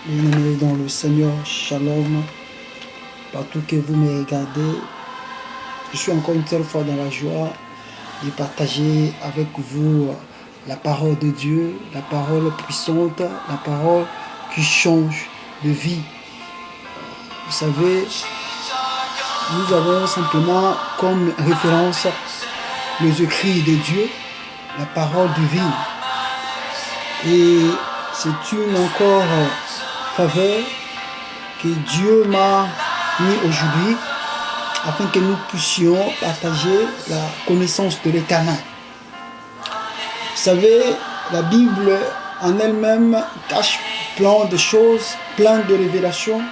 Bien-aimés dans le Seigneur, shalom. Partout que vous me regardez, je suis encore une seule fois dans la joie de partager avec vous la parole de Dieu, la parole puissante, la parole qui change de vie. Vous savez, nous avons simplement comme référence les écrits de Dieu, la parole divine. Et c'est une encore faveur que Dieu m'a mis aujourd'hui afin que nous puissions partager la connaissance de l'Éternel. Vous savez, la Bible en elle-même cache plein de choses, plein de révélations.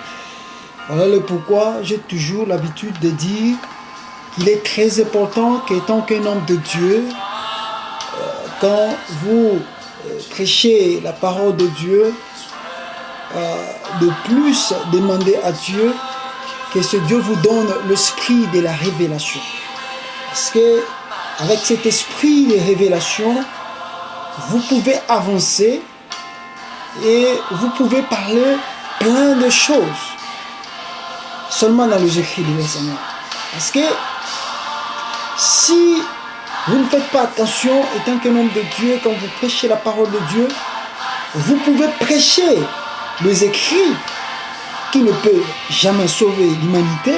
Voilà le pourquoi j'ai toujours l'habitude de dire qu'il est très important qu'étant qu'un homme de Dieu, quand vous prêchez la parole de Dieu, de plus demander à Dieu que ce Dieu vous donne l'esprit de la révélation. Parce que avec cet esprit de révélation, vous pouvez avancer et vous pouvez parler plein de choses seulement dans les écrits de Seigneur. Parce que si vous ne faites pas attention, étant qu'un homme de Dieu, quand vous prêchez la parole de Dieu, vous pouvez prêcher les écrits qui ne peuvent jamais sauver l'humanité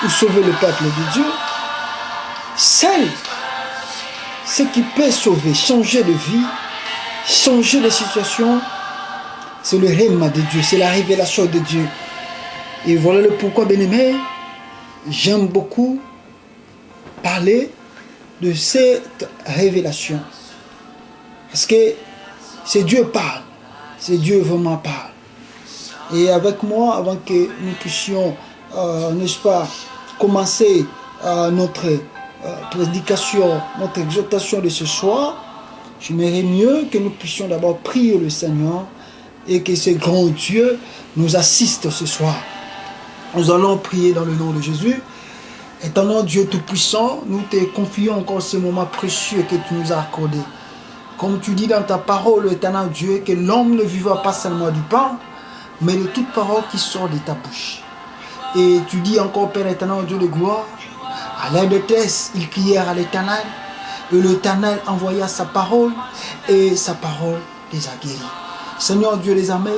ou sauver le peuple de Dieu. Seul ce qui peut sauver, changer de vie, changer de situation, c'est le rhéma de Dieu, c'est la révélation de Dieu. Et voilà le pourquoi, bien-aimé, j'aime beaucoup parler de cette révélation. Parce que c'est Dieu parle, c'est Dieu vraiment parle. Et avec moi, avant que nous puissions, n'est-ce pas, commencer notre prédication, notre exhortation de ce soir, j'aimerais mieux que nous puissions d'abord prier le Seigneur et que ce grand Dieu nous assiste ce soir. Nous allons prier dans le nom de Jésus. Éternel Dieu Tout-Puissant, nous te confions encore ce moment précieux que tu nous as accordé. Comme tu dis dans ta parole, éternel Dieu, que l'homme ne vivra pas seulement du pain, mais de toute parole qui sort de ta bouche. Et tu dis encore, Père éternel, Dieu de gloire, à l'aide de Thèse, ils crièrent à l'Éternel, et l'Éternel envoya sa parole, et sa parole les a guéris. Seigneur Dieu des armées,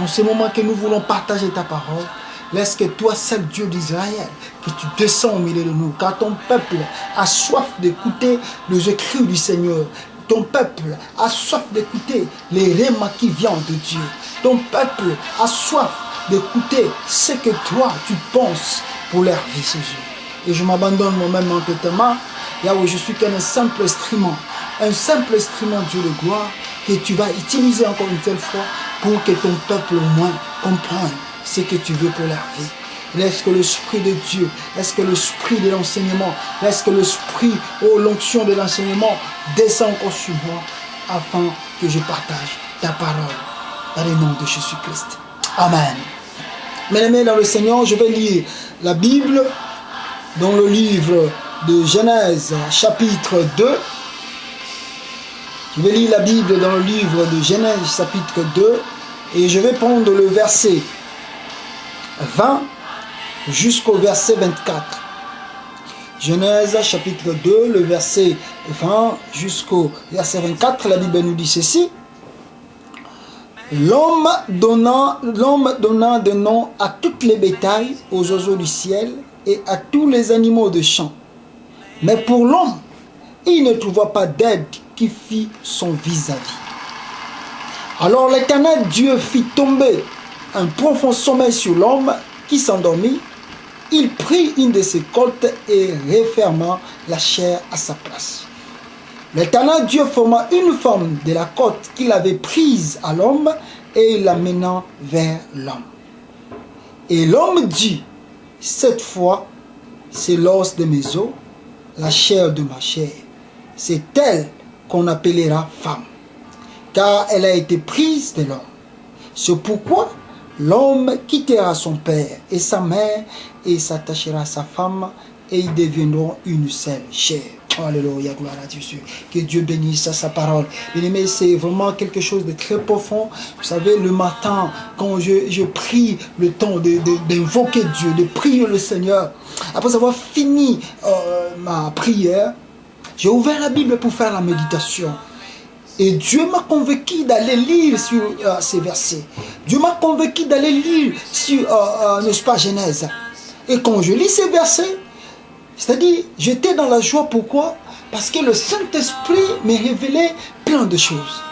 en ce moment que nous voulons partager ta parole, laisse que toi, seul Dieu d'Israël, que tu descends au milieu de nous, car ton peuple a soif d'écouter les écrits du Seigneur. Ton peuple a soif d'écouter les rhémas qui viennent de Dieu. Ton peuple a soif d'écouter ce que toi, tu penses pour leur vie, Jésus. Et je m'abandonne moi-même en tes mains, là où je suis qu'un simple instrument, Dieu de gloire, que tu vas utiliser encore une seule fois pour que ton peuple au moins comprenne ce que tu veux pour leur vie. Laisse que l'esprit de Dieu, laisse que l'esprit de l'enseignement, laisse que l'esprit, l'onction de l'enseignement descend encore sur moi afin que je partage ta parole dans le nom de Jésus-Christ. Amen. Mes-amis dans le Seigneur, je vais lire la Bible dans le livre de Genèse chapitre 2. Je vais lire la Bible dans le livre de Genèse chapitre 2 et je vais prendre le verset 20 jusqu'au verset 24. Genèse chapitre 2, le verset 20 jusqu'au verset 24, la Bible nous dit ceci. L'homme donna de nom à toutes les bétails, aux oiseaux du ciel et à tous les animaux de champ. Mais pour l'homme, il ne trouva pas d'aide qui fit son vis-à-vis. Alors l'Éternel Dieu fit tomber un profond sommeil sur l'homme qui s'endormit. Il prit une de ses côtes et referma la chair à sa place. L'Éternel Dieu forma une forme de la côte qu'il avait prise à l'homme et il l'amena vers l'homme. Et l'homme dit, cette fois, c'est l'os de mes os, la chair de ma chair. C'est elle qu'on appellera femme, car elle a été prise de l'homme. C'est pourquoi l'homme quittera son père et sa mère et s'attachera à sa femme et ils deviendront une seule chair. Alléluia, gloire à Dieu. Que Dieu bénisse sa parole. Bien-aimé, c'est vraiment quelque chose de très profond. Vous savez, le matin, quand je prie, le temps d'invoquer Dieu, de prier le Seigneur, après avoir fini ma prière, j'ai ouvert la Bible pour faire la méditation. Et Dieu m'a convaincu d'aller lire sur ces versets. Dieu m'a convaincu d'aller lire sur, n'est-ce pas, Genèse. Et quand je lis ces versets, c'est-à-dire, j'étais dans la joie. Pourquoi? Parce que le Saint-Esprit m'a révélé plein de choses.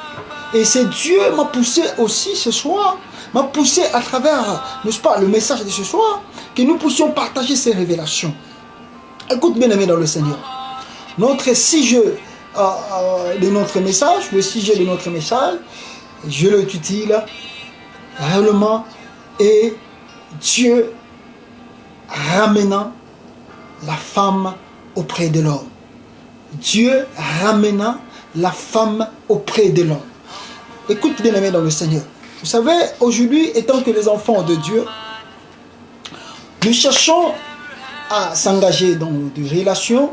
Et c'est Dieu m'a poussé aussi ce soir, m'a poussé à travers, n'est-ce pas, le message de ce soir, que nous puissions partager ces révélations. Écoute, bien-aimé dans le Seigneur, notre sujet de notre message, le sujet de notre message, je le tutile réellement, et Dieu ramenant la femme auprès de l'homme. Dieu ramenant la femme auprès de l'homme. Écoute, bien-aimé dans le Seigneur. Vous savez, aujourd'hui, étant que les enfants de Dieu, nous cherchons à s'engager dans des relations,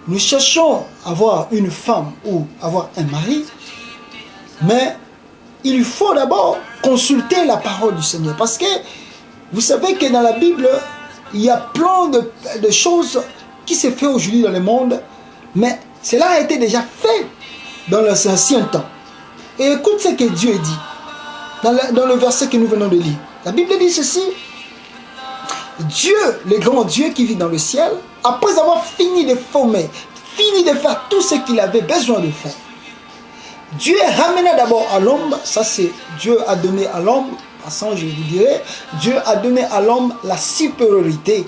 nous cherchons à avoir une femme ou avoir un mari, mais il faut d'abord consulter la parole du Seigneur. Parce que vous savez que dans la Bible, il y a plein de choses qui se font aujourd'hui dans le monde, mais cela a été déjà fait dans l'ancien temps. Et écoute ce que Dieu dit dans le verset que nous venons de lire. La Bible dit ceci: Dieu, le grand Dieu qui vit dans le ciel, après avoir fini de former, fini de faire tout ce qu'il avait besoin de faire, Dieu ramena d'abord à l'homme, ça c'est Dieu a donné à l'homme, passant je vous dirais, Dieu a donné à l'homme la supériorité,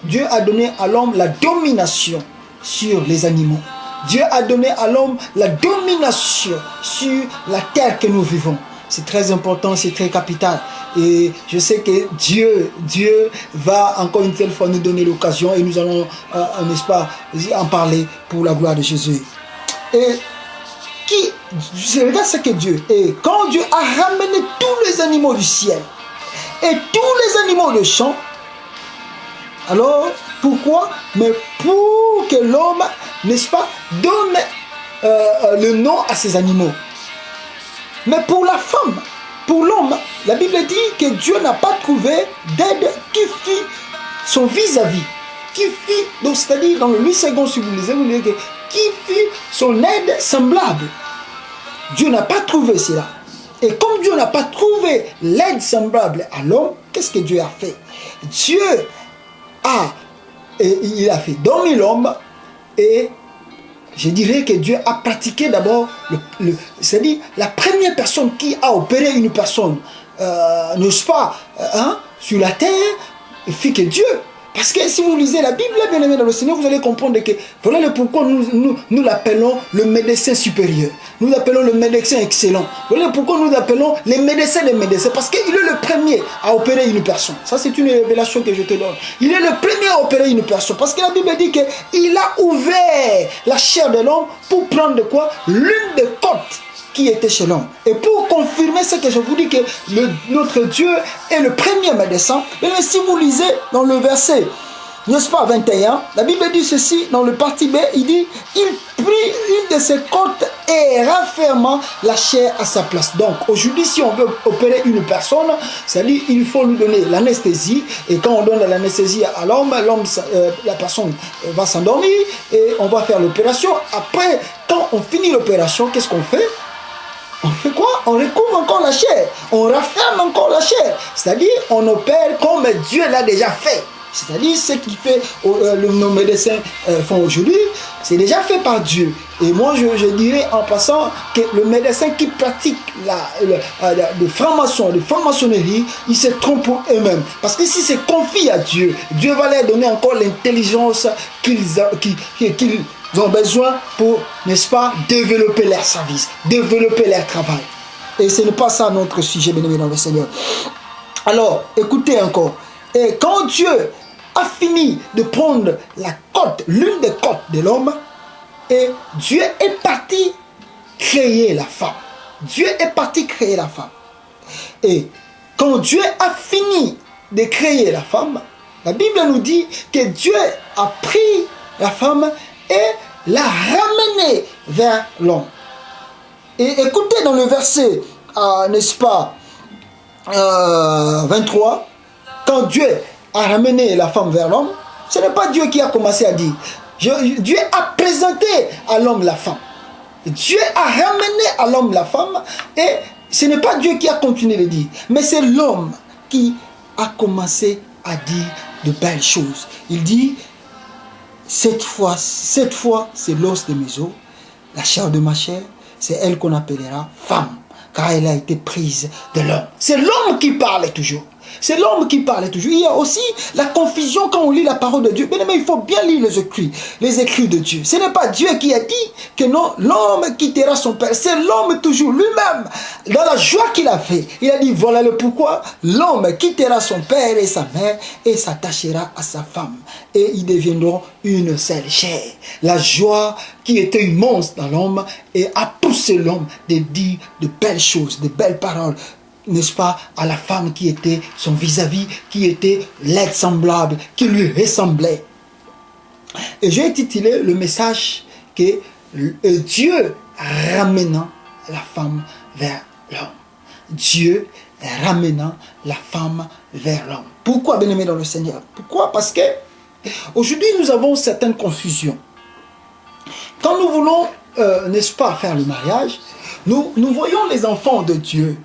Dieu a donné à l'homme la domination sur les animaux, Dieu a donné à l'homme la domination sur la terre que nous vivons. C'est très important, c'est très capital. Et je sais que Dieu va encore une telle fois nous donner l'occasion et nous allons, n'est-ce pas, en parler pour la gloire de Jésus. Et regarde ce que Dieu, et quand Dieu a ramené tous les animaux du ciel et tous les animaux de champ, alors pourquoi? Mais pour que l'homme, n'est-ce pas, donne le nom à ces animaux. Mais pour la femme, pour l'homme, la Bible dit que Dieu n'a pas trouvé d'aide qui fit son vis-à-vis, qui fit, donc c'est-à-dire dans le 8 secondes, si vous lisez, vous lisez que qui fit son aide semblable. Dieu n'a pas trouvé cela. Et comme Dieu n'a pas trouvé l'aide semblable à l'homme, qu'est-ce que Dieu a fait? Dieu il a fait dormir l'homme, et je dirais que Dieu a pratiqué d'abord, c'est-à-dire la première personne qui a opéré une personne, n'est-ce pas, sur la terre, fit que Dieu. Parce que si vous lisez la Bible, bien aimé dans le Seigneur, vous allez comprendre que voilà le pourquoi nous l'appelons le médecin supérieur. Nous l'appelons le médecin excellent. Voilà pourquoi nous l'appelons les médecins des médecins. Parce qu'il est le premier à opérer une personne. Ça, c'est une révélation que je te donne. Il est le premier à opérer une personne. Parce que la Bible dit qu'il a ouvert la chair de l'homme pour prendre de quoi? L'une des côtes qui était chez l'homme. Et pour confirmer ce que je vous dis, que notre Dieu est le premier médecin, mais si vous lisez dans le verset, n'est-ce pas, 21, la Bible dit ceci, dans le partie B, il dit, il prit une de ses côtes et raffermant la chair à sa place. Donc, aujourd'hui, si on veut opérer une personne, c'est-à-dire, il faut lui donner l'anesthésie, et quand on donne l'anesthésie à l'homme, la personne va s'endormir, et on va faire l'opération. Après, quand on finit l'opération, qu'est-ce qu'on fait? On fait quoi? On recouvre encore la chair. On rafferme encore la chair. C'est-à-dire, on opère comme Dieu l'a déjà fait. C'est-à-dire, ce qui fait nos médecins font aujourd'hui, c'est déjà fait par Dieu. Et moi, je dirais en passant que le médecin qui pratique de franc-maçon, de franc-maçonnerie, il se trompe pour eux-mêmes. Parce que si c'est confié à Dieu, Dieu va leur donner encore l'intelligence qu'ils ont besoin pour, n'est-ce pas, développer leur service, développer leur travail. Et ce n'est pas ça notre sujet, bien aimé dans le Seigneur. Alors, écoutez encore. Et quand Dieu a fini de prendre la côte, l'une des côtes de l'homme, et Dieu est parti créer la femme. Dieu est parti créer la femme. Et quand Dieu a fini de créer la femme, la Bible nous dit que Dieu a pris la femme et l'a ramené vers l'homme. Et écoutez dans le verset, n'est-ce pas, 23, quand Dieu a ramené la femme vers l'homme, ce n'est pas Dieu qui a commencé à dire. Dieu a présenté à l'homme la femme. Dieu a ramené à l'homme la femme et ce n'est pas Dieu qui a continué de dire, mais c'est l'homme qui a commencé à dire de belles choses. Il dit, cette fois, c'est l'os de mes os, la chair de ma chair, c'est elle qu'on appellera femme, car elle a été prise de l'homme. C'est l'homme qui parle toujours. C'est l'homme qui parle toujours. Il y a aussi la confusion quand on lit la parole de Dieu. Bien aimé, il faut bien lire les écrits de Dieu. Ce n'est pas Dieu qui a dit que non, l'homme quittera son père. C'est l'homme toujours lui-même, dans la joie qu'il a fait. Il a dit, voilà le pourquoi. L'homme quittera son père et sa mère et s'attachera à sa femme. Et ils deviendront une seule chair. La joie qui était immense dans l'homme et a poussé l'homme de dire de belles choses, de belles paroles, n'est-ce pas, à la femme qui était son vis-à-vis, qui était l'aide semblable, qui lui ressemblait. Et j'ai intitulé le message que Dieu ramenant la femme vers l'homme. Dieu ramenant la femme vers l'homme. Pourquoi, bien-aimé dans le Seigneur? Pourquoi? Parce que aujourd'hui nous avons certaines confusions. Quand nous voulons, n'est-ce pas, faire le mariage, nous voyons les enfants de Dieu.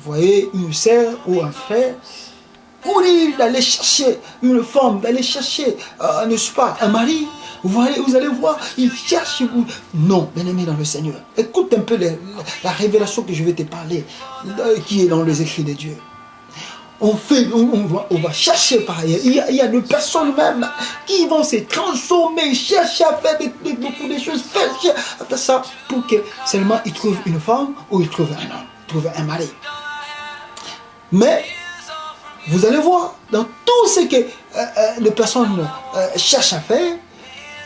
Vous voyez une sœur ou un frère courir d'aller chercher une femme, d'aller chercher, n'est-ce pas, un mari. Vous allez voir, il cherche. Non, bien-aimé dans le Seigneur. Écoute un peu la révélation que je vais te parler, qui est dans les écrits de Dieu. On va chercher par ailleurs. Il y a des personnes même qui vont se transformer, chercher à faire beaucoup de choses, faire ça pour que seulement ils trouvent une femme ou ils trouvent un homme, trouvent un mari. Mais vous allez voir, dans tout ce que les personnes cherchent à faire,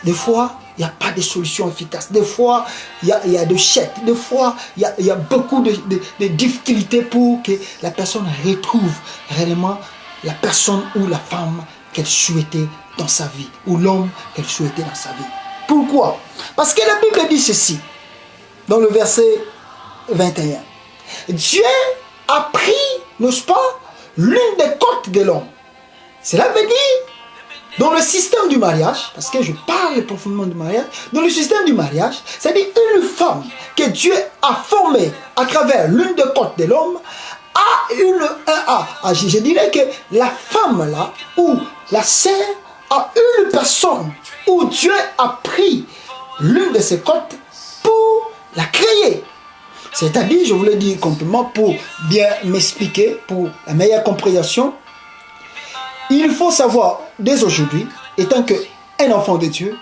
des fois, il n'y a pas de solution efficace. Des fois, il y a des chèques. Des fois, il y a beaucoup de difficultés pour que la personne retrouve réellement la personne ou la femme qu'elle souhaitait dans sa vie, ou l'homme qu'elle souhaitait dans sa vie. Pourquoi? Parce que la Bible dit ceci, dans le verset 21. Dieu a pris, n'est-ce pas, l'une des côtes de l'homme. Cela veut dire, dans le système du mariage, parce que je parle profondément du mariage, dans le système du mariage, c'est-à-dire une femme que Dieu a formée à travers l'une des côtes de l'homme, je dirais que la femme là, ou la sœur, a une personne où Dieu a pris l'une de ses côtes pour la créer. C'est-à-dire, je voulais dire complètement pour bien m'expliquer, pour la meilleure compréhension, il faut savoir dès aujourd'hui, étant qu'un enfant de Dieu,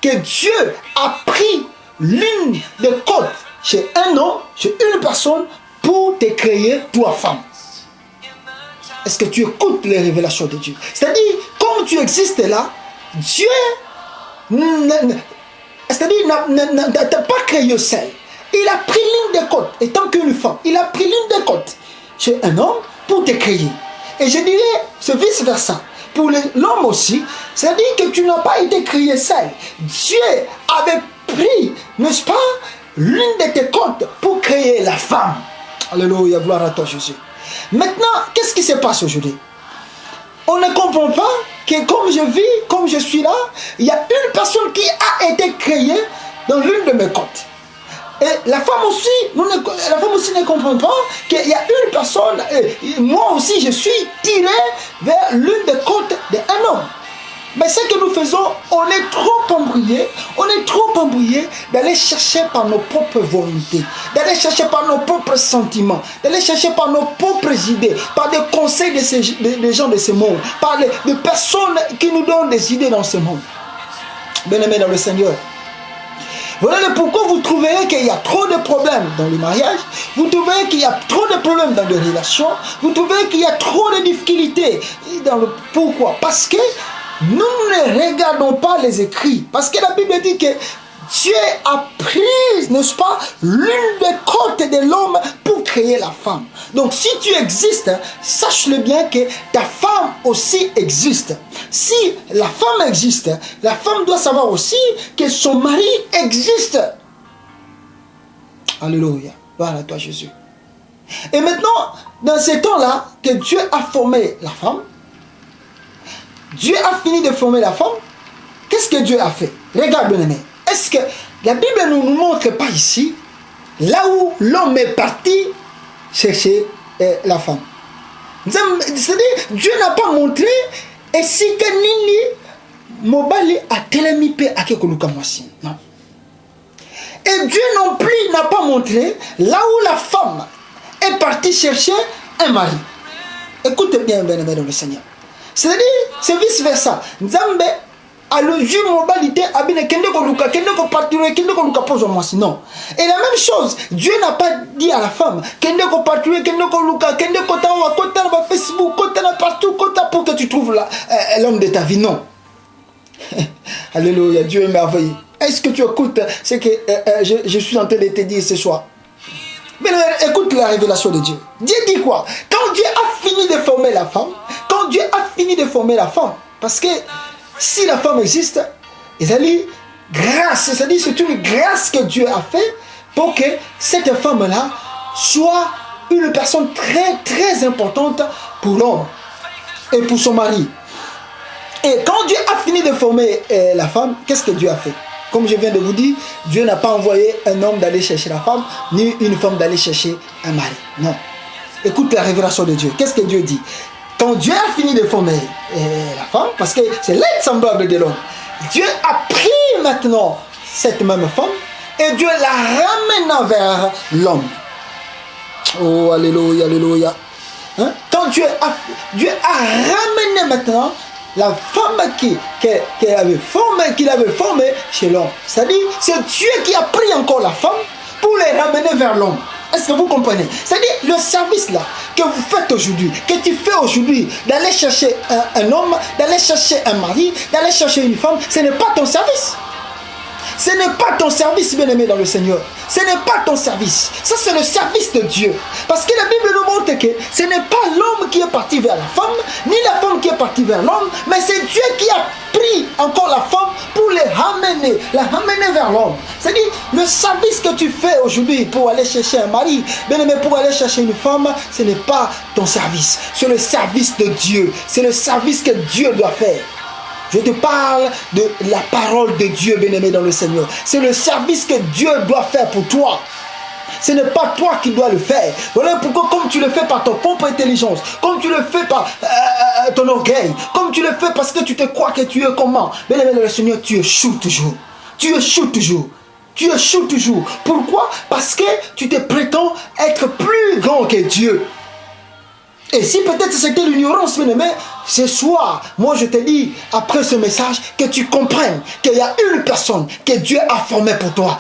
que Dieu a pris l'une des côtes chez un homme, chez une personne, pour te créer toi femme. Est-ce que tu écoutes les révélations de Dieu? C'est-à-dire, comme tu existes là, Dieu n'a pas créé seul. Il a pris l'une des côtes, étant qu'une femme, il a pris l'une des côtes chez un homme pour te créer. Et je dirais, c'est vice-versa. Pour l'homme aussi, c'est-à-dire que tu n'as pas été créé seul. Dieu avait pris, n'est-ce pas, l'une de tes côtes pour créer la femme. Alléluia, gloire à toi Jésus. Maintenant, qu'est-ce qui se passe aujourd'hui? On ne comprend pas que comme je vis, comme je suis là, il y a une personne qui a été créée dans l'une de mes côtes. Et la femme aussi ne comprend pas qu'il y a une personne, et moi aussi je suis tiré vers l'une des côtes d'un homme. Mais ce que nous faisons, on est trop embrouillé d'aller chercher par nos propres volontés, d'aller chercher par nos propres sentiments, d'aller chercher par nos propres idées, par des conseils des gens de ce monde, par des personnes qui nous donnent des idées dans ce monde. Bien-aimés dans le Seigneur, voilà pourquoi vous trouverez qu'il y a trop de problèmes dans le mariage, vous trouverez qu'il y a trop de problèmes dans les relations, vous trouverez qu'il y a trop de difficultés. Pourquoi? Parce que nous ne regardons pas les écrits. Parce que la Bible dit que Dieu a pris, n'est-ce pas, l'une des côtes de l'homme pour créer la femme. Donc si tu existes, sache-le bien que ta femme aussi existe. Si la femme existe, la femme doit savoir aussi que son mari existe. Alléluia. Gloire à toi, Jésus. Et maintenant, dans ces temps-là, que Dieu a formé la femme, Dieu a fini de former la femme, qu'est-ce que Dieu a fait? Regarde, bien-aimé. Est-ce que la Bible ne nous montre pas ici, là où l'homme est parti chercher la femme? C'est-à-dire, Dieu n'a pas montré, et si que Nini, Mobali a telemi pe ake koluka mwasi. Non. Et Dieu non plus n'a pas montré là où la femme est partie chercher un mari. Écoute bien, bien-aimé dans le Seigneur. C'est-à-dire, c'est vice-versa. Nzambe a le jeu modalité abine kende ko luka kende ko partir kende ko luka pose moi non. Et la même chose, Dieu n'a pas dit à la femme kende ko partir kende ko luka kende ko ta wa kota na Facebook kota na partout kota pour que tu trouves l'homme de ta vie, non. Alléluia, Dieu est merveilleux. Est-ce que tu écoutes ce que je suis en train de te dire ce soir? Mais écoute la révélation de Dieu. Dieu dit quoi? Quand Dieu a fini de former la femme, quand Dieu a fini de former la femme, parce que si la femme existe, c'est-à-dire grâce, c'est-à-dire c'est une grâce que Dieu a fait pour que cette femme-là soit une personne très très importante pour l'homme et pour son mari. Et quand Dieu a fini de former la femme, qu'est-ce que Dieu a fait? Comme je viens de vous dire, Dieu n'a pas envoyé un homme d'aller chercher la femme, ni une femme d'aller chercher un mari. Non. Écoute la révélation de Dieu. Qu'est-ce que Dieu dit? Quand Dieu a fini de former la femme, parce que c'est l'aide semblable de l'homme, Dieu a pris maintenant cette même femme et Dieu la ramène vers l'homme. Oh, alléluia, alléluia. Hein? Quand Dieu a ramené maintenant la femme qu'il avait formée chez l'homme. C'est-à-dire, c'est Dieu qui a pris encore la femme pour les ramener vers l'homme. Est-ce que vous comprenez? C'est-à-dire, le service là que vous faites aujourd'hui, que tu fais aujourd'hui, d'aller chercher un homme, d'aller chercher un mari, d'aller chercher une femme, ce n'est pas ton service. Ce n'est pas ton service, bien-aimé dans le Seigneur. Ce n'est pas ton service. Ça, c'est le service de Dieu. Parce que la Bible nous montre que ce n'est pas l'homme qui est parti vers la femme, ni la femme qui est partie vers l'homme, mais c'est Dieu qui a pris encore la femme pour la ramener vers l'homme. C'est-à-dire, le service que tu fais aujourd'hui pour aller chercher un mari, bien-aimé, pour aller chercher une femme, ce n'est pas ton service. C'est le service de Dieu. C'est le service que Dieu doit faire. Je te parle de la parole de Dieu, bien-aimé dans le Seigneur. C'est le service que Dieu doit faire pour toi. Ce n'est pas toi qui dois le faire. Voilà pourquoi, comme tu le fais par ton propre intelligence, comme tu le fais par ton orgueil, comme tu le fais parce que tu te crois que tu es comment, bien-aimé dans le Seigneur, tu échoues toujours. Tu échoues toujours. Tu échoues toujours. Pourquoi? Parce que tu te prétends être plus grand que Dieu. Et si peut-être c'était l'ignorance, bien-aimé, ce soir, moi je te dis, après ce message, que tu comprennes qu'il y a une personne que Dieu a formée pour toi.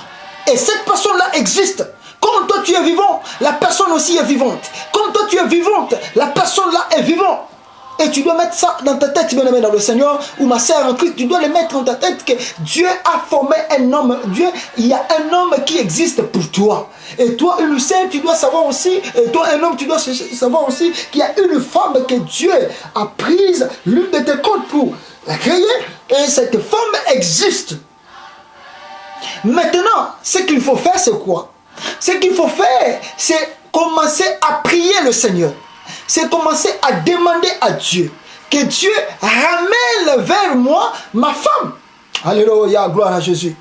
Et cette personne-là existe. Comme toi tu es vivant, la personne aussi est vivante. Comme toi tu es vivante, la personne-là est vivante. Et tu dois mettre ça dans ta tête, bien-aimé dans le Seigneur, ou ma sœur en Christ, tu dois le mettre dans ta tête que Dieu a formé un homme. Dieu, il y a un homme qui existe pour toi. Et toi, une sœur, tu dois savoir aussi, et toi, un homme, tu dois savoir aussi qu'il y a une femme que Dieu a prise l'une de tes côtes pour la créer. Et cette femme existe. Maintenant, ce qu'il faut faire, c'est quoi? Ce qu'il faut faire, c'est commencer à prier le Seigneur. C'est commencer à demander à Dieu que Dieu ramène vers moi ma femme. Alléluia, gloire à Jésus.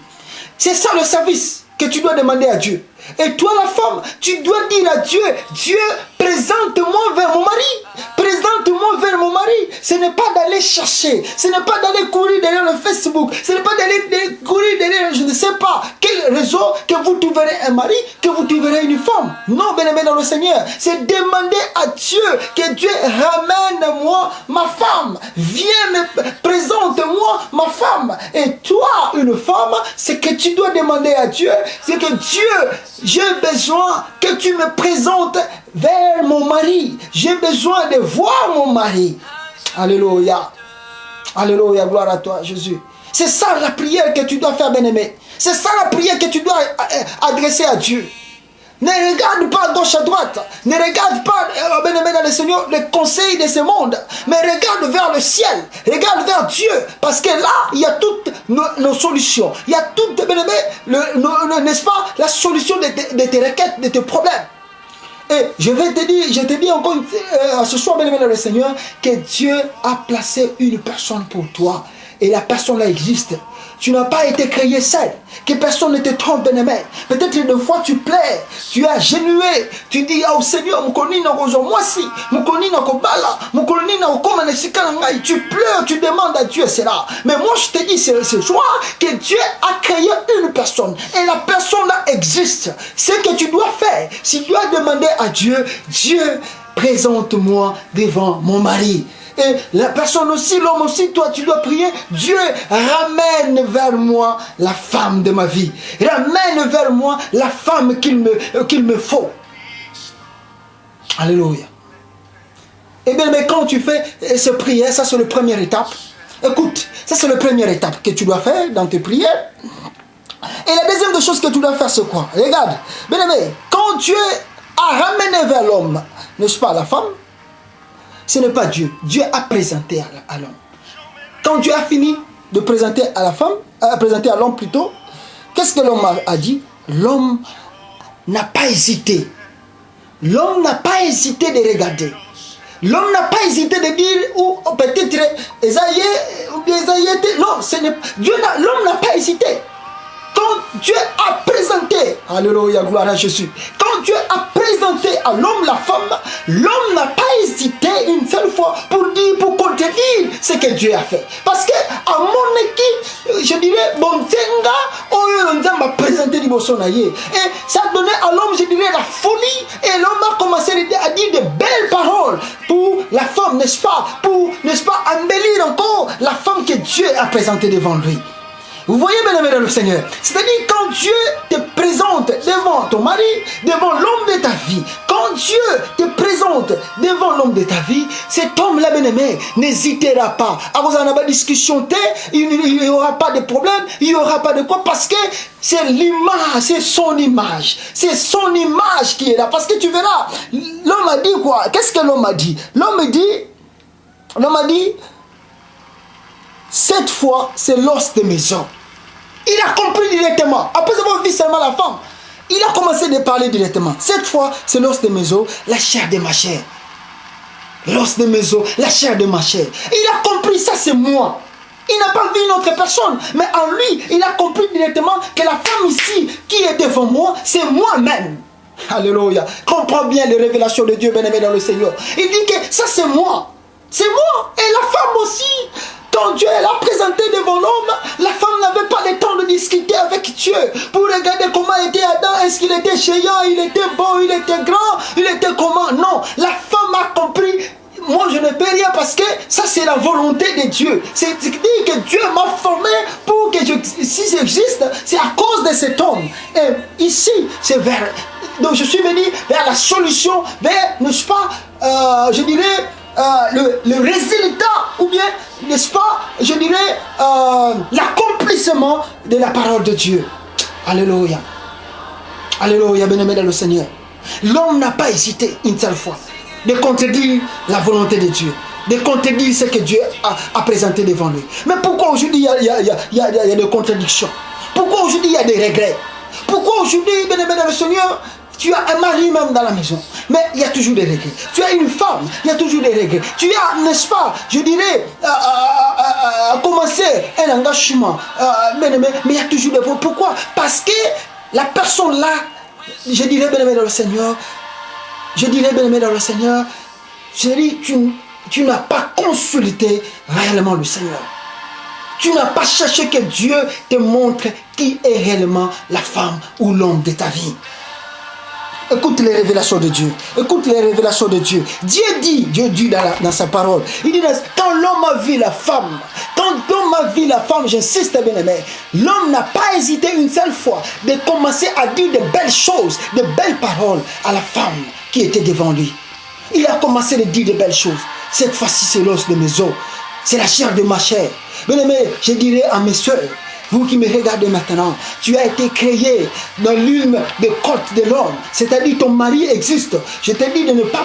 C'est ça le service que tu dois demander à Dieu. Et toi la femme, tu dois dire à Dieu, Dieu, présente-moi vers mon mari. Présente-moi vers mon mari. Ce n'est pas d'aller chercher. Ce n'est pas d'aller courir derrière le Facebook. Ce n'est pas d'aller courir derrière je ne sais pas quel réseau que vous trouverez un mari, que vous trouverez une femme. Non, bien-aimé dans le Seigneur. C'est demander à Dieu que Dieu ramène-moi ma femme. Viens, présente-moi ma femme. Et toi, une femme, ce que tu dois demander à Dieu, c'est que Dieu, j'ai besoin que tu me présentes vers mon mari. J'ai besoin de voir mon mari. Alléluia. Alléluia, gloire à toi, Jésus. C'est ça la prière que tu dois faire, bien-aimé. C'est ça la prière que tu dois adresser à Dieu. Ne regarde pas à gauche à droite. Ne regarde pas, bien-aimé dans le Seigneur, les conseils de ce monde. Mais regarde vers le ciel. Regarde vers Dieu. Parce que là, il y a toutes nos solutions. Il y a toutes, bien-aimé, n'est-ce pas, la solution de tes requêtes, de tes problèmes. Et je te dis encore ce soir, bien-aimé dans le Seigneur, que Dieu a placé une personne pour toi. Et la personne là existe. Tu n'as pas été créé seul. Que personne ne te trompe, bien-aimé. Peut-être une fois tu plais, tu as genué. Tu dis, oh Seigneur, tu pleures, tu demandes à Dieu cela. Mais moi je te dis ce soir que Dieu a créé une personne. Et la personne là existe. Ce que tu dois faire, si tu dois demander à Dieu, Dieu, présente-moi devant mon mari. Et la personne aussi, l'homme aussi, toi tu dois prier, Dieu ramène vers moi la femme de ma vie. Ramène vers moi la femme qu'il me faut. Alléluia. Et bien, mais quand tu fais cette prière, ça c'est la première étape. Écoute, ça c'est la première étape que tu dois faire dans tes prières. Et la deuxième des choses que tu dois faire, c'est quoi? Regarde, bien aimé, quand Dieu a ramené vers l'homme, n'est-ce pas, la femme, ce n'est pas Dieu. Dieu a présenté à l'homme. Quand Dieu a fini de présenter à la femme, présenter à l'homme plutôt, qu'est-ce que l'homme a dit? L'homme n'a pas hésité. L'homme n'a pas hésité de regarder. L'homme n'a pas hésité de dire, ou peut-être Esaïe, non, l'homme n'a pas hésité. Quand Dieu a présenté, alléluia, gloire à Jésus, quand Dieu a présenté à l'homme la femme, l'homme n'a pas hésité une seule fois pour contredire ce que Dieu a fait. Parce que à mon équipe, je dirais, bon tenga, on m'a présenté du bosonaye. Et ça donnait à l'homme, je dirais, la folie. Et l'homme a commencé à dire de belles paroles pour la femme, n'est-ce pas? Pour, n'est-ce pas, embellir encore la femme que Dieu a présentée devant lui. Vous voyez, bien-aimé dans le Seigneur, c'est-à-dire quand Dieu te présente devant ton mari, devant l'homme de ta vie, quand Dieu te présente devant l'homme de ta vie, cet homme-là, bien-aimé, n'hésitera pas. À vous en avoir discussion, il n'y aura pas de problème, il n'y aura pas de quoi, parce que c'est l'image, c'est son image qui est là. Parce que tu verras, l'homme a dit quoi? Qu'est-ce que l'homme a dit? L'homme a dit, cette fois, c'est l'os de mes os. Il a compris directement. Après avoir vu seulement la femme, il a commencé de parler directement. Cette fois, c'est l'os de mes os, la chair de ma chair. L'os de mes os, la chair de ma chair. Il a compris, ça c'est moi. Il n'a pas vu une autre personne. Mais en lui, il a compris directement que la femme ici, qui est devant moi, c'est moi-même. Alléluia. Comprends bien les révélations de Dieu, bien-aimé dans le Seigneur. Il dit que ça c'est moi. C'est moi. Et la femme aussi. Quand Dieu l'a présenté devant l'homme, la femme n'avait pas le temps de discuter avec Dieu pour regarder comment était Adam, est-ce qu'il était géant, il était beau, il était grand, il était comment. Non, la femme a compris, moi je ne peux rien parce que ça c'est la volonté de Dieu. C'est-à-dire que Dieu m'a formé pour que si j'existe, c'est à cause de cet homme. Et ici, c'est vers... Donc je suis venu vers la solution, vers, n'est-ce pas, je dirais... le résultat, ou bien, n'est-ce pas, je dirais, l'accomplissement de la parole de Dieu. Alléluia. Alléluia, bien-aimé dans le Seigneur. L'homme n'a pas hésité une seule fois de contredire la volonté de Dieu, de contredire ce que Dieu a présenté devant lui. Mais pourquoi aujourd'hui il y a des contradictions? Pourquoi aujourd'hui il y a des regrets? Pourquoi aujourd'hui, bien-aimé dans le Seigneur, tu as un mari même dans la maison, mais il y a toujours des regrets. Tu as une femme, il y a toujours des regrets. Tu as, n'est-ce pas, je dirais, commencé un engagement, mais il y a toujours des regrets. Pourquoi? Parce que la personne là, je dirais, bien-aimé dans le Seigneur, je dis, tu n'as pas consulté réellement le Seigneur. Tu n'as pas cherché que Dieu te montre qui est réellement la femme ou l'homme de ta vie. Écoute les révélations de Dieu. Écoute les révélations de Dieu. Dieu dit dans sa parole, il dit, quand l'homme a vu la femme, j'insiste bien aimé, l'homme n'a pas hésité une seule fois de commencer à dire de belles choses, de belles paroles à la femme qui était devant lui. Il a commencé à dire de belles choses. Cette fois-ci, c'est l'os de mes os. C'est la chair de ma chair. Bien-aimé, je dirais à mes soeurs, vous qui me regardez maintenant, tu as été créé dans l'une des côtes de l'homme. C'est-à-dire ton mari existe. Je te dis de ne pas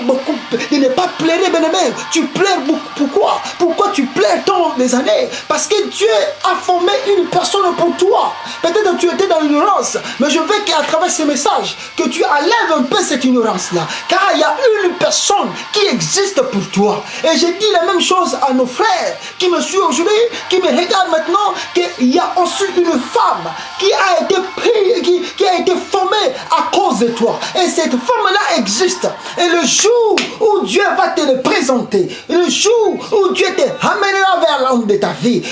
pleurer, bien-aimé. Tu pleures pourquoi? Pourquoi tu pleures tant des années? Parce que Dieu a formé une personne pour toi. Peut-être que tu étais dans l'ignorance, mais je veux qu'à travers ce message, que tu enlèves un peu cette ignorance-là. Car il y a une personne qui existe pour toi. Et je dis la même chose à nos frères qui me suivent aujourd'hui, qui me regardent maintenant, qu'il y a aussi une femme qui a été prise, qui a été formée à cause de toi. Et cette femme-là existe. Et le jour où Dieu va te le présenter, le jour où Dieu te ramènera vers l'homme de ta vie,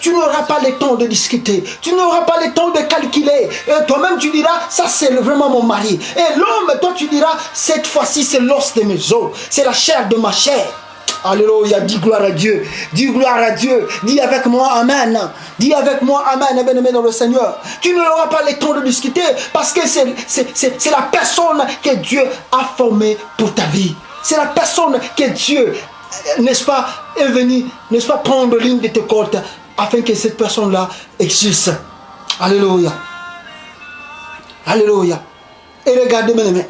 tu n'auras pas le temps de discuter, tu n'auras pas le temps de calculer. Et toi-même tu diras, ça c'est vraiment mon mari. Et l'homme, toi tu diras, cette fois-ci c'est l'os de mes os, c'est la chair de ma chair. Alléluia, dis gloire à Dieu, dis gloire à Dieu, dis avec moi Amen, dis avec moi Amen, bien-aimé dans le Seigneur. Tu n'auras pas le temps de discuter parce que c'est la personne que Dieu a formée pour ta vie. C'est la personne que Dieu, n'est-ce pas, est venu, n'est-ce pas, prendre l'une de tes côtes afin que cette personne-là existe. Alléluia, alléluia. Et regardez, bien-aimé,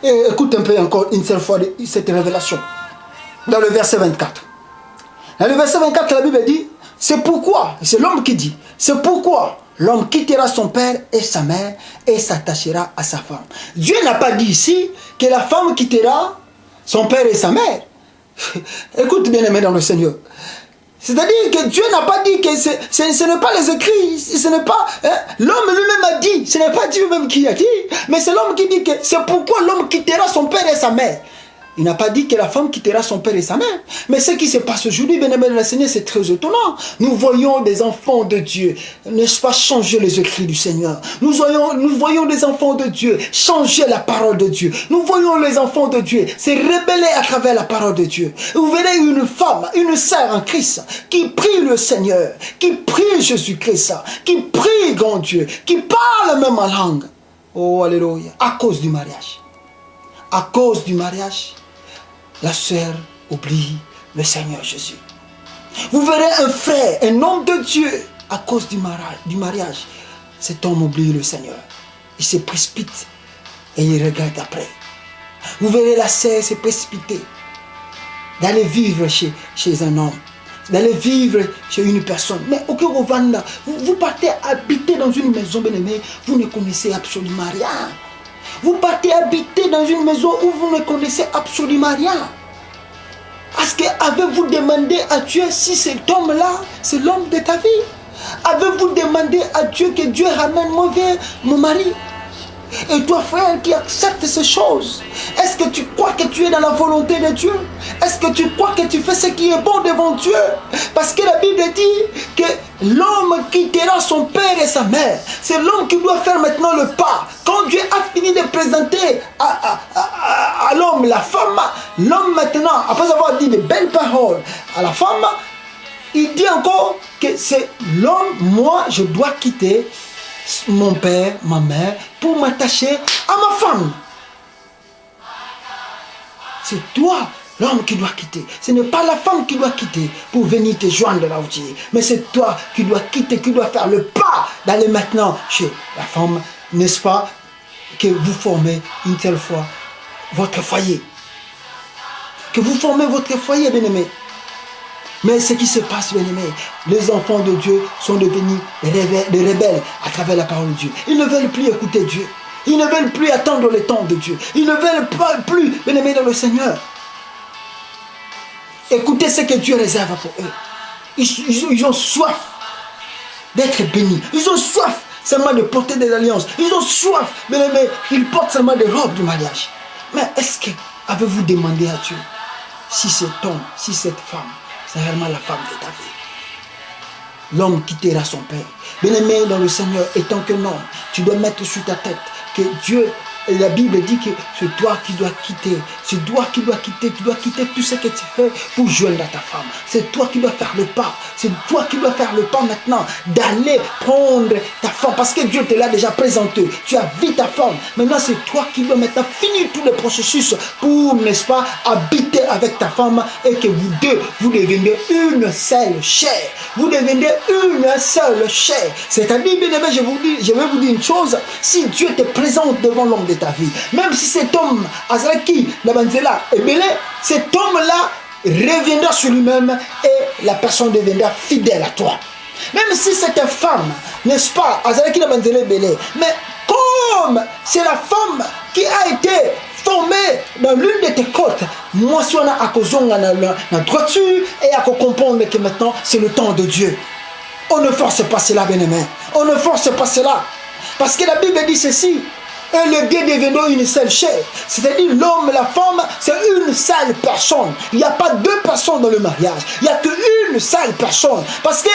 et écoute un peu encore une seule fois cette révélation. Dans le verset 24. Dans le verset 24, la Bible dit, c'est pourquoi, c'est l'homme qui dit, c'est pourquoi l'homme quittera son père et sa mère et s'attachera à sa femme. Dieu n'a pas dit ici que la femme quittera son père et sa mère. Écoute bien aimé dans le Seigneur. C'est-à-dire que Dieu n'a pas dit que ce n'est pas les écrits, ce n'est pas... Hein, l'homme lui-même a dit, ce n'est pas Dieu même qui a dit, mais c'est l'homme qui dit que c'est pourquoi l'homme quittera son père et sa mère. Il n'a pas dit que la femme quittera son père et sa mère. Mais ce qui se passe aujourd'hui, bien-aimé de la Seigneur, c'est très étonnant. Nous voyons des enfants de Dieu, n'est-ce pas, changer les écrits du Seigneur. Nous voyons des enfants de Dieu changer la parole de Dieu. Nous voyons les enfants de Dieu se rebeller à travers la parole de Dieu. Vous verrez une femme, une sœur en Christ, qui prie le Seigneur, qui prie Jésus-Christ, qui prie grand Dieu, qui parle même en langue. Oh, alléluia. À cause du mariage. À cause du mariage, la sœur oublie le Seigneur Jésus. Vous verrez un frère, un homme de Dieu, à cause du mariage, cet homme oublie le Seigneur. Il se précipite et il regrette après. Vous verrez la sœur se précipiter, d'aller vivre chez un homme, d'aller vivre chez une personne. Mais au Rwanda, vous partez habiter dans une maison, bien-aimée, vous ne connaissez absolument rien. Vous partez habiter dans une maison où vous ne connaissez absolument rien. Est-ce que avez-vous demandé à Dieu si cet homme-là, c'est l'homme de ta vie? Avez-vous demandé à Dieu que Dieu ramène-moi vers mon mari? Et toi, frère, qui accepte ces choses, est-ce que tu crois que tu es dans la volonté de Dieu? Est-ce que tu crois que tu fais ce qui est bon devant Dieu? Parce que la Bible dit que l'homme quittera son père et sa mère. C'est l'homme qui doit faire maintenant le pas. Quand Dieu a fini de présenter à l'homme la femme, l'homme maintenant, après avoir dit de belles paroles à la femme, il dit encore que c'est l'homme, moi, je dois quitter mon père, ma mère, pour m'attacher à ma femme. C'est toi, l'homme, qui doit quitter. Ce n'est pas la femme qui doit quitter pour venir te joindre là où tu es. Mais c'est toi qui dois quitter, qui dois faire le pas d'aller maintenant chez la femme, n'est-ce pas, que vous formez une telle fois votre foyer. Que vous formez votre foyer, bien-aimé. Mais ce qui se passe, bien-aimé, les enfants de Dieu sont devenus des rebelles à travers la parole de Dieu. Ils ne veulent plus écouter Dieu. Ils ne veulent plus attendre le temps de Dieu. Ils ne veulent plus, bien-aimé, dans le Seigneur. Écoutez ce que Dieu réserve pour eux. Ils ont soif d'être bénis. Ils ont soif seulement de porter des alliances. Ils ont soif, bien-aimé, qu'ils portent seulement des robes du mariage. Mais est-ce que avez-vous demandé à Dieu si cet homme, si cette femme, c'est réellement la femme de ta vie? L'homme quittera son père. Bien-aimé dans le Seigneur, étant que non, tu dois mettre sur ta tête que Dieu Et la Bible dit que c'est toi qui dois quitter. C'est toi qui dois quitter. Tu dois quitter tout ce que tu fais pour joindre à ta femme. C'est toi qui dois faire le pas. C'est toi qui dois faire le pas maintenant d'aller prendre ta femme. Parce que Dieu te l'a déjà présenté. Tu as vu ta femme. Maintenant, c'est toi qui dois maintenant finir tous les processus pour, n'est-ce pas, habiter avec ta femme et que vous deux, vous devenez une seule chair. Vous devenez une seule chair. C'est-à-dire, bien aimé, je vais vous dire une chose. Si Dieu te présente devant l'homme de ta vie, même si cet homme, Azraki, Nabanzela, est belé, cet homme-là reviendra sur lui-même et la personne deviendra fidèle à toi. Même si c'est une femme, n'est-ce pas, Azraki Nabanzela est belé, mais comme c'est la femme qui a été formée dans l'une de tes côtes, moi, si on a à cause la droiture et à comprendre que maintenant c'est le temps de Dieu. On ne force pas cela, bien-aimé. On ne force pas cela. Parce que la Bible dit ceci. Et le Dieu devenant une seule chair. C'est-à-dire l'homme et la femme, c'est une seule personne. Il n'y a pas deux personnes dans le mariage. Il n'y a qu'une seule personne. Parce que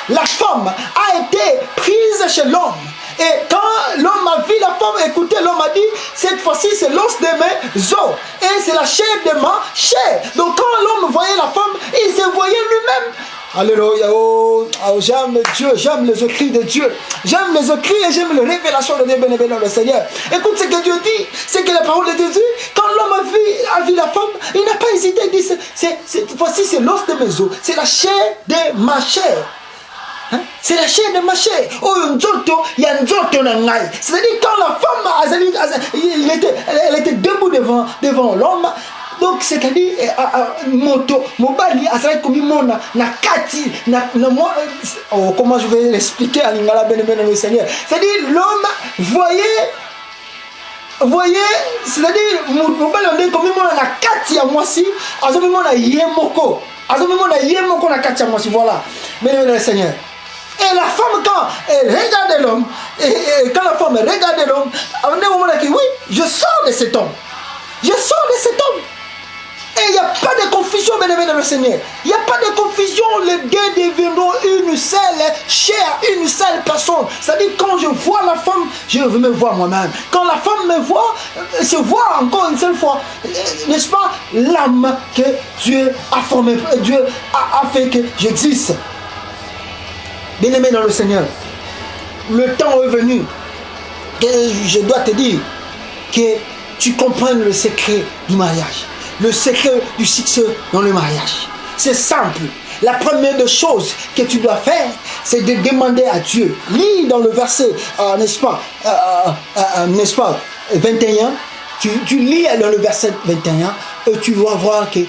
la femme a été prise chez l'homme. Et quand l'homme a vu la femme, écoutez, l'homme a dit, cette fois-ci c'est l'os de mes os. Et c'est la chair de ma chair. Donc quand l'homme voyait la femme, il se voyait lui-même. Alléluia, oh, j'aime Dieu, j'aime les écrits de Dieu, j'aime les écrits et j'aime les révélations de Dieu, bénévole le Seigneur. Écoute ce que Dieu dit, c'est que la parole de Dieu dit, quand l'homme a vu la femme, il n'a pas hésité, il dit, cette fois-ci c'est l'os de mes os, c'est la chair de ma chair. Hein? C'est la chair de ma chair. Oh, il y a une zoto na ngai. C'est-à-dire quand la femme, elle était debout devant l'homme. Donc c'est-à-dire mobali azali komi mona na kati na moi, comment je vais l'expliquer à lingala bénévole le Seigneur. C'est-à-dire l'homme voyez, c'est-à-dire mobali on dit komi mona na kati ya mwasi azomi mona yemoko na kati ya mwasi, voilà bénévole le Seigneur. Et la femme, quand elle regarde l'homme, et quand la femme regarde l'homme, on est au moment qui oui, je sors de cet homme. Je sors de cet homme. Et il n'y a pas de confusion, bénévole dans le Seigneur. Il n'y a pas de confusion. Les deux deviendront une seule chair, une seule personne. C'est-à-dire, quand je vois la femme, je me vois moi-même. Quand la femme me voit, se voit encore une seule fois. N'est-ce pas, l'âme que Dieu a formée, Dieu a fait que j'existe. Bien-aimé dans le Seigneur, le temps est venu que je dois te dire que tu comprennes le secret du mariage, le secret du succès dans le mariage. C'est simple. La première des choses que tu dois faire, c'est de demander à Dieu. Lis dans le verset, n'est-ce pas, 21, tu lis dans le verset 21 et tu vas voir que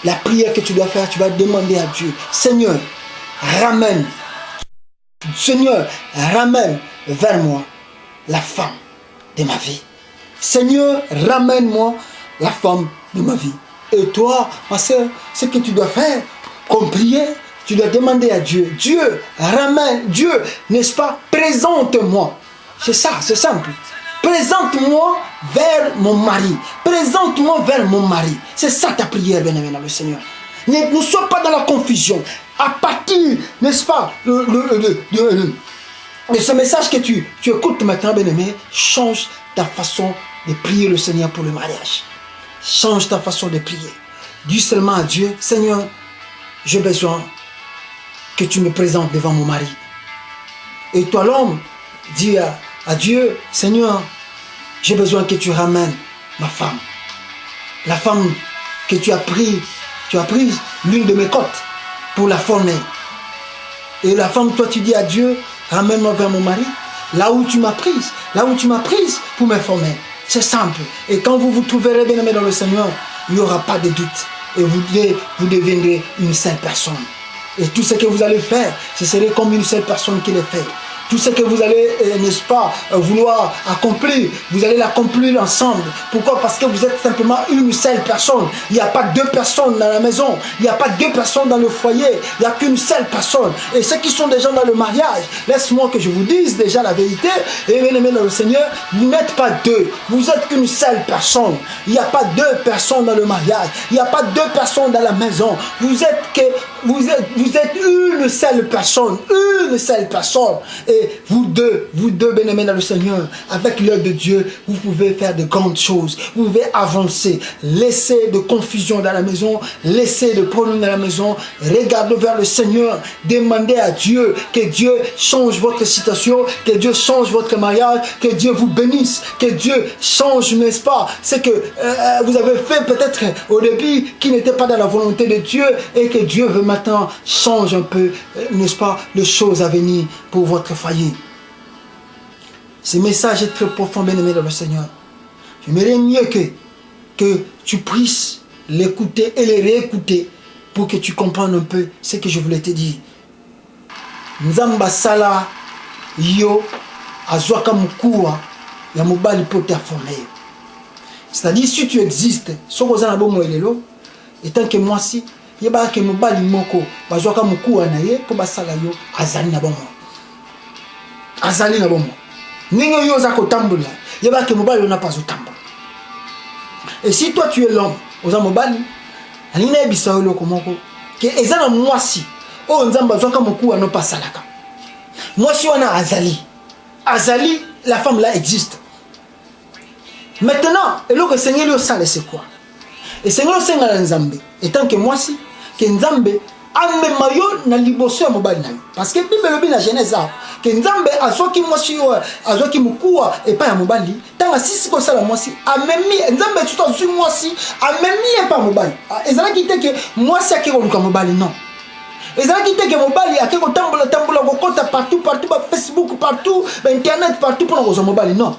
la prière que tu dois faire, tu vas demander à Dieu. Seigneur, ramène vers moi la femme de ma vie. Seigneur, ramène-moi la femme de ma vie. Et toi, ma soeur, ce que tu dois faire, comme prière, tu dois demander à Dieu. Dieu, ramène, Dieu, n'est-ce pas, présente-moi. C'est ça, c'est simple. Présente-moi vers mon mari. Présente-moi vers mon mari. C'est ça ta prière, bien-aimé dans le Seigneur. Ne sois pas dans la confusion. À partir, n'est-ce pas, de ce message que tu écoutes maintenant, bien-aimé, change ta façon de prier le Seigneur pour le mariage. Change ta façon de prier. Dis seulement à Dieu, Seigneur, j'ai besoin que tu me présentes devant mon mari. Et toi, l'homme, dis à Dieu, Seigneur, j'ai besoin que tu ramènes ma femme. La femme que tu as prise l'une de mes côtes pour la former. Et la femme, toi, tu dis à Dieu, ramène-moi vers mon mari, là où tu m'as prise pour me former. C'est simple. Et quand vous vous trouverez bien aimé dans le Seigneur, il n'y aura pas de doute. Et vous deviendrez une seule personne. Et tout ce que vous allez faire, ce serait comme une seule personne qui le fait. Tout ce que vous allez, n'est-ce pas, vouloir accomplir, vous allez l'accomplir ensemble. Pourquoi? Parce que vous êtes simplement une seule personne. Il n'y a pas deux personnes dans la maison. Il n'y a pas deux personnes dans le foyer. Il n'y a qu'une seule personne. Et ceux qui sont déjà dans le mariage, laisse-moi que je vous dise déjà la vérité. Et bien aimé dans le Seigneur, vous n'êtes pas deux. Vous êtes qu'une seule personne. Il n'y a pas deux personnes dans le mariage. Il n'y a pas deux personnes dans la maison. Vous êtes que vous êtes une seule personne, et vous deux, bien-aimés dans le Seigneur, avec l'aide de Dieu, vous pouvez faire de grandes choses, vous pouvez avancer, laissez de confusion dans la maison, laissez de problèmes dans la maison, regardez vers le Seigneur, demandez à Dieu que Dieu change votre situation, que Dieu change votre mariage, que Dieu vous bénisse, que Dieu change, n'est-ce pas, c'est que vous avez fait peut-être au début qui n'était pas dans la volonté de Dieu et que Dieu veut maintenant change un peu, n'est-ce pas, les choses à venir pour votre foyer. Ce message est très profond, bien-aimé dans le Seigneur. J'aimerais mieux que tu puisses l'écouter et le réécouter pour que tu comprennes un peu ce que je voulais te dire. Nzamba sala yo azwaka mukua ya mobali pour te former. C'est-à-dire si tu existes, sokoza na bomo elelo, étant que moi si yeba ke mobali moko bazwaka mukua na ye pour basala yo azali na bomo. Azali na bomo. Ningo yo za kotambola, yeba ke mobali on n'a pas otamba. Et si toi tu es l'homme, oza mobali, alina ebisa yo komoko ke ezana moi si o nzamba zwaka mukua no pasalaka. Moi si on a Azali, la femme là existe. Maintenant, et le Seigneur le sale c'est quoi? Et Seigneur Seigneur Nzambe, étant que moi si que Nzambe amemayo na liboso ya mobali na yo. Parce que Bible lobi na Genèse que Nzambe azoki moi si azoki mukua et pas ya mobali, tanga sisi ko sala moi si amemi Nzambe tout azui moi si amemi et pas mobali. Ezala ki te que moi si akeko luka mobali non. Ezala ki te que mobali akeko tambola kokota partout Facebook partout, internet partout pour nos mobali non.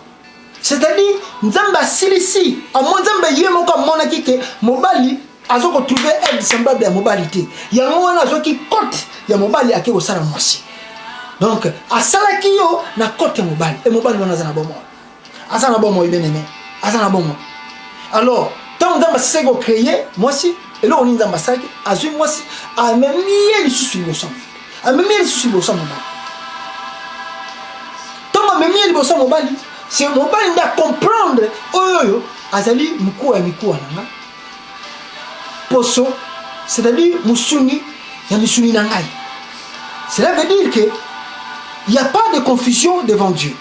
C'est-à-dire Nzamba silisi a mon Nzamba yemo ko mona ki ke mobali azoko trouver aide semblable à mobilité. Il y a un azoki côte ya mobali akeko sala mwasi. Donc a sala ki yo na côte mobali et mobali wana zana bomo. Azana bomo bien-aimé. Azana bomo. Alors, tant Nzamba sego créer mwasi et là on Nzamba saki azui mwasi a même les sous le sang. A même les sous le sang mobali. Tant même les sous mobali. C'est mobile de comprendre oyo azali mukua nanga poso c'est-à-dire musuni ya misuni nangai. Cela veut dire que il n'y a pas de confusion devant Dieu.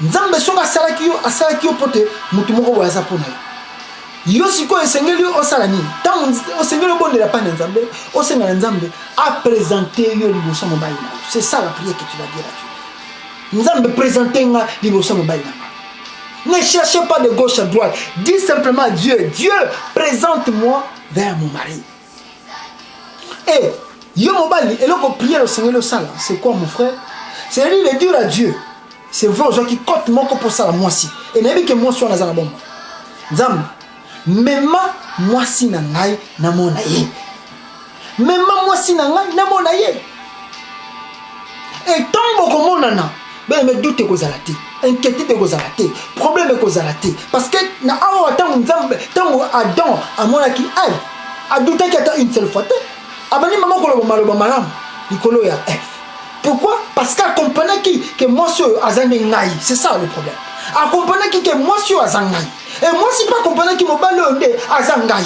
Nzambe soka asalaki yo pote mutu moko wa zapona yo siko esengeli o salani tant o sengeli bonde la pana Nzambe o sengala Nzambe a présenter yo liboso mobile. C'est ça la prière que tu vas dire à Dieu. Nous allons présenter l'émotion mobile. Ne cherchez pas de gauche à droite. Dis simplement à Dieu, Dieu, présente-moi vers mon mari. Et yo mobile, et là qu'on prie le Seigneur le sala. C'est quoi mon frère? C'est lui le dire à Dieu. C'est vrai aux qui compte mon corps pour ça moi si. Et n'a que moi sur la zala bon. Zam, même moi si na ngai na mon aïe. Même moi si na ngai na mon aïe. Et tant que mon nana. Ben me doute que ça raté, inquiétude que ça raté, problème que ça raté, parce que na awa tant Adam à mon qui Ève a douté qu'il y a une seule fois. Abani maman ko lo malam, Nicolo ya Ève. Pourquoi? Parce qu'elle comprenait que moi sur azane ngai, c'est ça le problème. Elle comprenait que moi sur azangai. Et moi si pas comprenait que mon balonde azangai.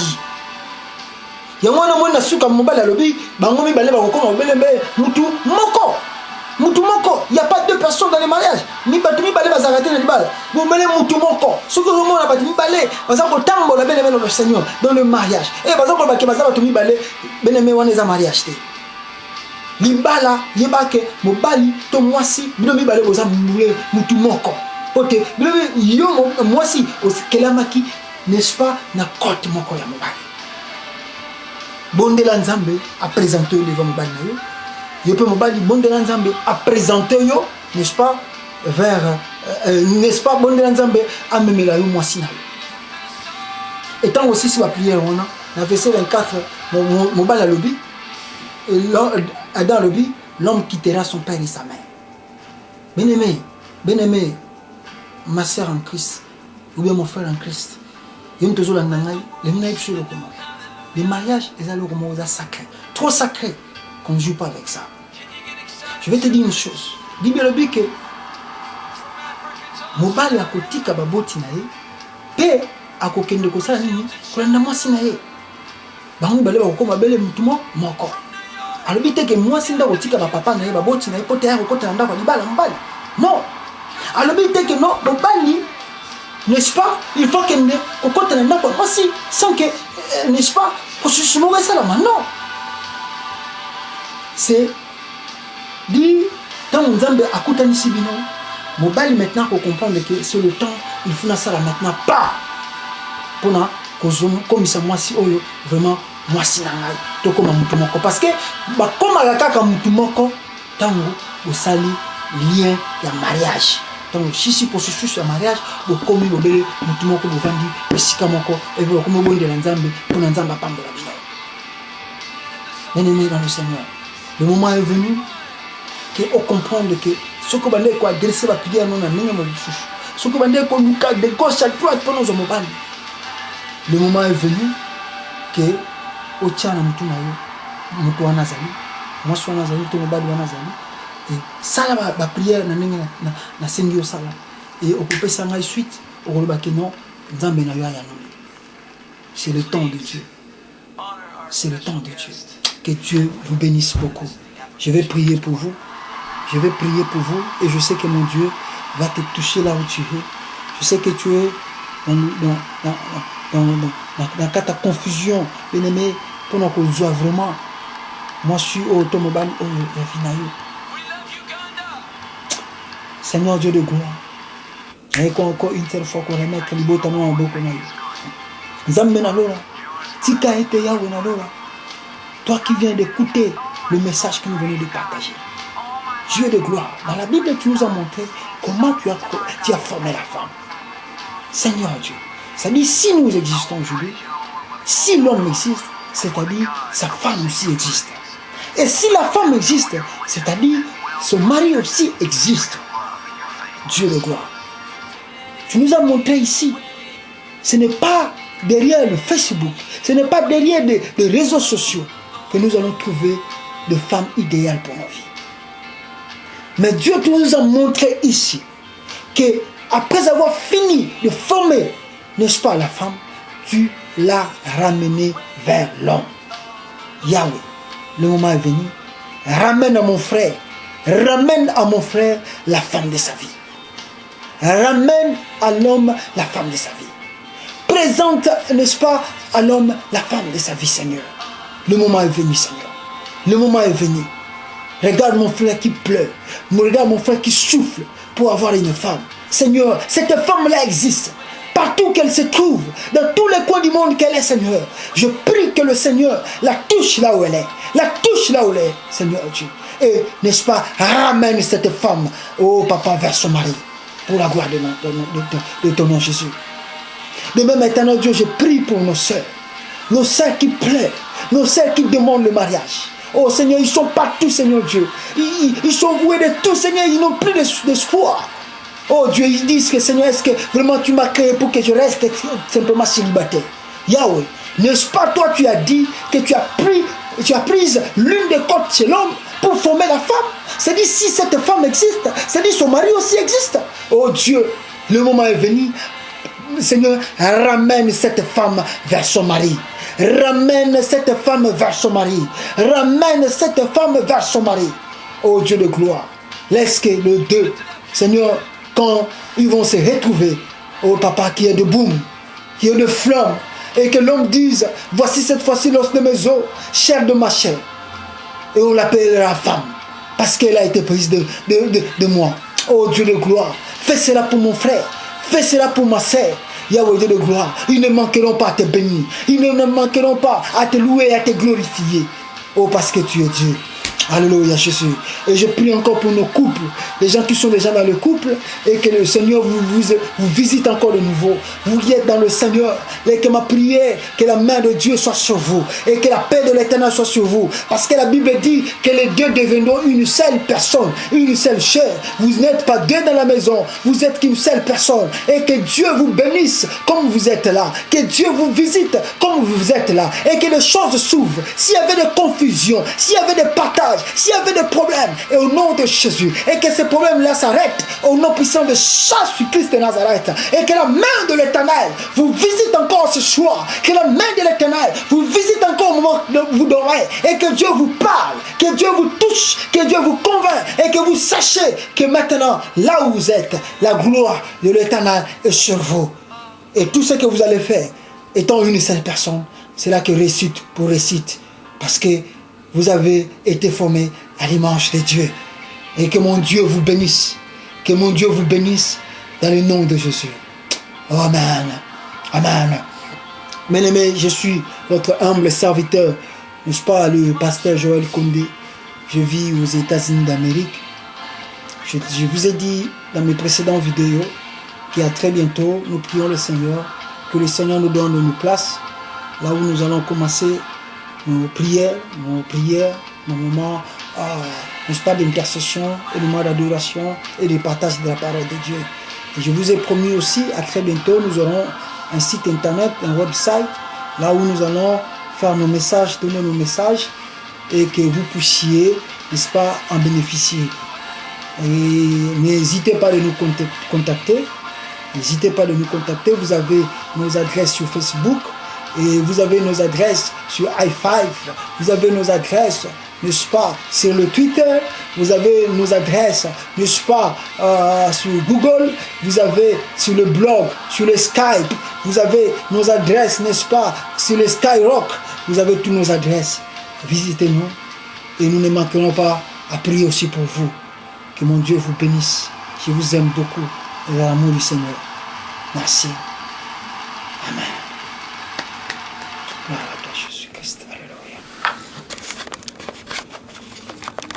Ya mwana mwana suka mobala lobi, bango mi balé ba ko ko belembe mutu moko. Moutoumoko, il n'y a pas deux personnes dans les mariages. Mi batumi balé va s'arrêter dans les balles. Vous mettez moutoumoko. Ce que vous m'avez batumi balé, parce que tambo la belle le Seigneur dans le mariage. Et parce que baké baza batumi balé, ben aimé wana za mariage té. Libala, yebake, mobali, to mwasi, binomi balé boza moulé moutoumoko. Pote, binomi yo mwasi, kelamaki, n'est-ce pas, na côte moko ya mobali. Bonde la Nzambe a présenté devant mobali na yo. Je peux me battre bon de l'ensemble à présenter yo, n'est-ce pas, vers, n'est-ce pas, bon de l'ensemble à me mêler moi si. Étant aussi sur la prière, on a verset 24, mon bal à lobby, et dans le lobby, l'homme quittera son père et sa mère. Bien-aimé, ma soeur en Christ, ou bien mon frère en Christ, il y a toujours la nangaï, les mariages, les allocs sacrés, trop sacrés. Qu'on ne joue pas avec ça. Je vais te dire une chose. Bible dit que mobali a kotika baboti na ye pe akokende kosala nini kolanda mwasi na ye bango bale bakokoma bele mutu moko Alors, il que moi, si je suis papa, je non. Alors, il que non, n'est-ce pas? Il faut que nous aussi, sans que, n'est-ce pas? Non. C'est dit, quand on a écouté Sibino, mobile maintenant pour comprendre que c'est le temps, il faut ça maintenant pas. Pour comme ça, moi, si vraiment, moi, si nangai, comme un parce que, comme un kaka mutumoko, tango, au sali, lien, il y a mariage. Donc, si processus de mariage, vous commis le bébé, mutumoko, vous vendez, le sikamoko, et vous comme vous de l'ensemble, pour l'ensemble, la femme de la vie. Bien-aimé dans le Seigneur, le moment est venu qu'on comprenne que ce que vous avez adressé la prière, non, ce que vous avez de gauche à droite pour nos hommes. Le moment est venu que au tient na mutu na yo mutu wana zali moi so wana zali to mobali wana zali et ça la prière na ninga na sengi yo sala et au couper ça ngai suite au loba que non nzambe na yo ya no. C'est le temps de Dieu. C'est le temps de Dieu. Que Dieu vous bénisse beaucoup. Je vais prier pour vous. Je vais prier pour vous et je sais que mon Dieu va te toucher là où tu es. Je sais que tu es dans ta confusion, bien aimé, pendant qu'on soit vraiment. Moi, je suis au automobile, au Yafinayo. Seigneur Dieu de gloire. Et encore une seule fois qu'on remet que les botons en beaucoup. Zambena Lola. Tika ete Yahweh na Lola. Toi qui viens d'écouter le message que nous venons de partager. Dieu de gloire. Dans la Bible, tu nous as montré comment tu as formé la femme. Seigneur Dieu. C'est-à-dire, si nous existons aujourd'hui, si l'homme existe, c'est-à-dire, sa femme aussi existe. Et si la femme existe, c'est-à-dire, son mari aussi existe. Dieu de gloire. Tu nous as montré ici, ce n'est pas derrière le Facebook, ce n'est pas derrière des réseaux sociaux que nous allons trouver de femmes idéales pour nos vies. Mais Dieu nous a montré ici que après avoir fini de former, n'est-ce pas, la femme, tu l'as ramenée vers l'homme. Yahweh, le moment est venu. Ramène à mon frère la femme de sa vie. Ramène à l'homme la femme de sa vie. Présente, n'est-ce pas, à l'homme la femme de sa vie, Seigneur. Le moment est venu, Seigneur. Le moment est venu. Regarde mon frère qui pleure. Regarde mon frère qui souffle pour avoir une femme. Seigneur, cette femme-là existe. Partout qu'elle se trouve, dans tous les coins du monde qu'elle est, Seigneur. Je prie que le Seigneur la touche là où elle est. La touche là où elle est, Seigneur Dieu. Et, n'est-ce pas, ramène cette femme, oh papa, vers son mari. Pour la gloire de ton nom, Jésus. De même, éternel Dieu, je prie pour nos sœurs qui pleurent, nos sœurs qui demandent le mariage. Oh Seigneur, ils sont partout, Seigneur Dieu. Ils sont voués de tout, Seigneur, ils n'ont plus d'espoir. Oh Dieu, ils disent que Seigneur, est-ce que vraiment tu m'as créé pour que je reste simplement célibataire? Yahweh, n'est-ce pas toi tu as dit que tu as pris l'une des côtes chez l'homme pour former la femme? C'est-à-dire si cette femme existe, c'est-à-dire son mari aussi existe. Oh Dieu, le moment est venu. Seigneur, ramène cette femme vers son mari. Ramène cette femme vers son mari. Ramène cette femme vers son mari. Oh Dieu de gloire, laisse que les deux, Seigneur, quand ils vont se retrouver, oh papa, qui est de boum, qui est de flamme, et que l'homme dise, voici cette fois-ci l'os de mes os, chair de ma chair. Et on l'appellera femme, parce qu'elle a été prise de moi. Oh Dieu de gloire, fais cela pour mon frère, fais cela pour ma sœur. Yahweh Dieu de gloire, ils ne manqueront pas à te bénir, ils ne manqueront pas à te louer et à te glorifier. Oh, parce que tu es Dieu. Alléluia Jésus. Et je prie encore pour nos couples, les gens qui sont déjà dans le couple, et que le Seigneur vous visite encore de nouveau. Vous qui êtes dans le Seigneur, et que ma prière, que la main de Dieu soit sur vous, et que la paix de l'Éternel soit sur vous. Parce que la Bible dit que les deux deviendront une seule personne, une seule chair. Vous n'êtes pas deux dans la maison, vous êtes qu'une seule personne. Et que Dieu vous bénisse comme vous êtes là. Que Dieu vous visite comme vous êtes là. Et que les choses s'ouvrent. S'il y avait des confusions, s'il y avait des partages, s'il y avait des problèmes, et au nom de Jésus, et que ces problèmes-là s'arrêtent, au nom puissant de Jésus-Christ de Nazareth, et que la main de l'Éternel vous visite encore ce soir, que la main de l'Éternel vous visite encore au moment où vous dormez, et que Dieu vous parle, que Dieu vous touche, que Dieu vous convainc, et que vous sachiez que maintenant, là où vous êtes, la gloire de l'Éternel est sur vous. Et tout ce que vous allez faire, étant une seule personne, c'est là que réussite pour réussite, parce que vous avez été formé à l'image de Dieu. Et que mon Dieu vous bénisse. Que mon Dieu vous bénisse dans le nom de Jésus. Amen. Amen. Bien-aimés, je suis votre humble serviteur, n'est-ce pas, le pasteur Joël Condé. Je vis aux États-Unis d'Amérique. Je vous ai dit dans mes précédentes vidéos qu'à très bientôt, nous prions le Seigneur, que le Seigneur nous donne une place, là où nous allons commencer nos prières, nos moments, n'est-ce pas, d'intercession, et des moments d'adoration et de partage de la parole de Dieu. Et je vous ai promis aussi, à très bientôt, nous aurons un site internet, un website, là où nous allons faire nos messages, donner nos messages, et que vous puissiez, n'est-ce pas, en bénéficier. Et n'hésitez pas de nous contacter. N'hésitez pas de nous contacter. Vous avez nos adresses sur Facebook. Et vous avez nos adresses sur i5. Vous avez nos adresses, n'est-ce pas, sur le Twitter. Vous avez nos adresses, n'est-ce pas, sur Google. Vous avez sur le blog, sur le Skype. Vous avez nos adresses, n'est-ce pas, sur le Skyrock. Vous avez toutes nos adresses. Visitez-nous. Et nous ne manquerons pas à prier aussi pour vous. Que mon Dieu vous bénisse. Je vous aime beaucoup. Et dans l'amour du Seigneur. Merci. Amen.